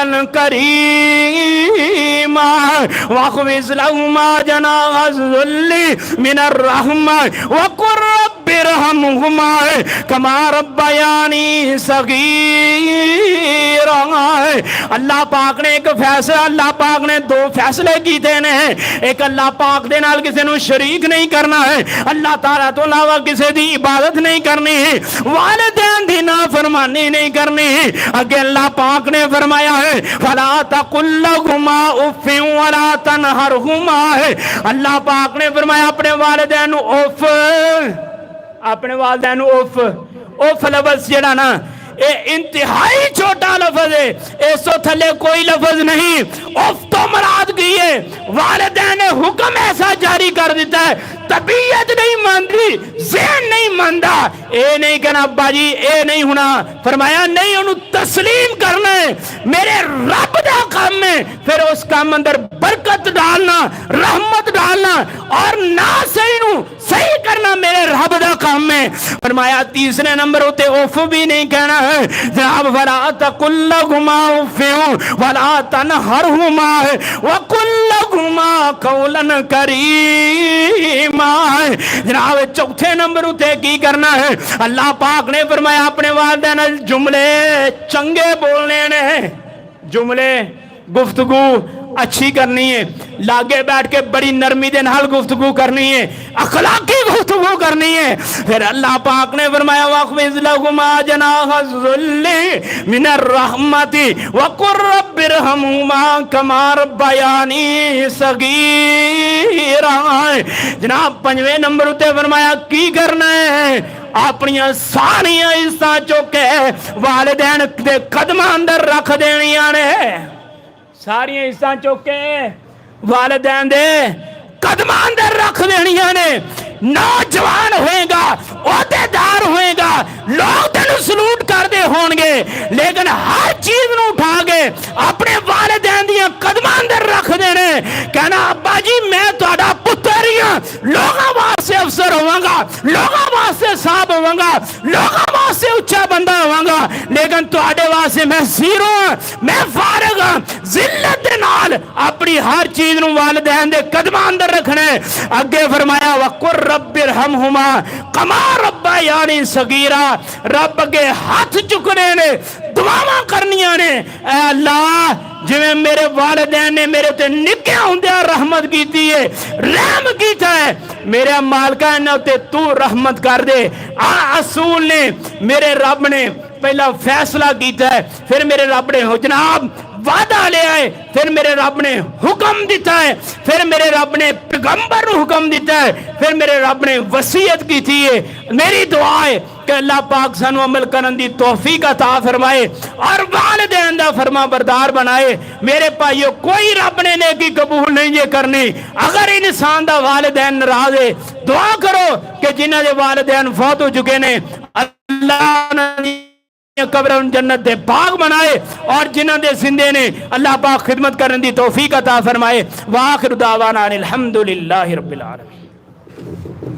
كريما واخفض لهما جناح الذل من الرحمة وقل رب ارحمهما كما ربياني صغيرا اللہ پاک نے ایک فیصلہ اللہ پاک نے 2 فیصلے کیتے ہیں ایک اللہ پاک دے نال کسی نو شریک نہیں کرنا ہے اللہ تعالیٰ تو علاوہ کسی دی عبادت نہیں کرنی ہے والدین دی نافرمانی نہیں کرنی ہے اگے اللہ پاک نے فرمایا فَلَا تَقُلْ لَهُمَا اُفٍّ وَلَا تَنْهَرْهُمَا اللہ پاک نے فرمایا اپنے والدین اف اپنے والدین اف لفظ جڑا نا اے انتہائی چھوٹا لفظ ہے اس تو تھلے کوئی لفظ نہیں اف تو مراد گئی ہے والدین نے حکم ایسا جاری کر دیتا ہے طبیعت نہیں ماندی ذہن نہیں ماندا اے نہیں کہنا ابا جی اے نہیں ہونا فرمایا نہیں انہوں تسلیم کرنا ہے میرے رب دا کام میں پھر اس کام اندر برکت ڈالنا رحمت ڈالنا اور نہ صحیح کرنا میرے رب دا کام میں فرمایا تیسرے نمبر ہوتے اوف بھی نہیں کہنا ہے جناب وَلَا تَقُلْ لَهُمَا اُفٍّ وَلَا تَنْهَرْهُمَا وَقُلْ لَهُمَا قَوْلًا كَرِيمًا جناب چوتھے نمبر ہوتے کی کرنا ہے اللہ پاک نے فرمایا اپنے والدین جملے چنگے بولنے نے جملے گفتگو اچھی کرنی ہے لاگے بیٹھ کے بڑی نرمی دے نال گفتگو کرنی ہے اخلاقی گفتگو کرنی ہے پھر اللہ پاک نے فرمایا وَاخْفِضْ لَهُمَا جَنَاحَ الذُّلِّ مِنَ الرَّحْمَةِ وَقُلْ رَبِّ ارْحَمْهُمَا كَمَا رَبَّيَانِي صَغِيرًا جناب 5ویں نمبر تے فرمایا کی کرنا ہے اپنی ساری عزتاں چوکے والدین دے قدماں اندر رکھ دینیاں نے ساری عزتاں چوکے والدین دے قدماں اندر رکھ دینیاں نے. نوجوان ہوئے گا, عہدیدار ہوئے گا, لوگ تینوں سلوٹ کرتے ہون گے, لیکن ہر چیز نو اٹھا کے اپنے والدین دیاں قدماں اندر رکھ دینے. کہنا ابا جی میں تہاڈا پتر ہی ہاں, لوگاں واسطے افسر ہوواں گا, لوگاں واسطے صاحب ہوواں گا, لوگاں واسطے اچھا بندہ ہوواں گا, لیکن تہاڈے واسطے میں زیرو ہاں, میں فارغ ہاں. ذلت دے نال اپنی ہر چیز نو والدین دے قدماں اندر رکھنے. اگے فرمایا وقر رب ارحمہما کما ربیانی صغیرا. رب اگے ہاتھ چکنے نے, دعاواں کرنیاں نے, اے اللہ جویں میرے والدین نے میرے تے نکے ہوندیاں رحمت کیتی ہے, رحم کیتا ہے, میرے مالکا انہاں تے تو رحمت کر دے. اصول نے میرے رب نے پہلا فیصلہ کیتا ہے, پھر میرے رب نے جناب وعدہ لے آئے, پھر میرے رب نے حکم دیتا ہے, پھر میرے رب نے پیغمبر نو حکم دیتا ہے, پھر میرے رب نے وصیت کی تھی ہے. میری دعا ہے کہ اللہ پاک سانو عمل کرن دی توفیق عطا فرمائے اور والدین دا فرما بردار بنائے. میرے بھائیو کوئی رب نے نیکی قبول نہیں یہ کرنی اگر انسان دا والدین ناراض ہے. دعا کرو کہ جنہاں دے والدین فوت ہو چکے نے اللہ نے قبر جنت دے باغ بنائے, اور جنہاں دے زندے نے اللہ پاک خدمت کرن دی توفیق عطا فرمائے. وآخر دعوانا الحمدللہ رب العالمین.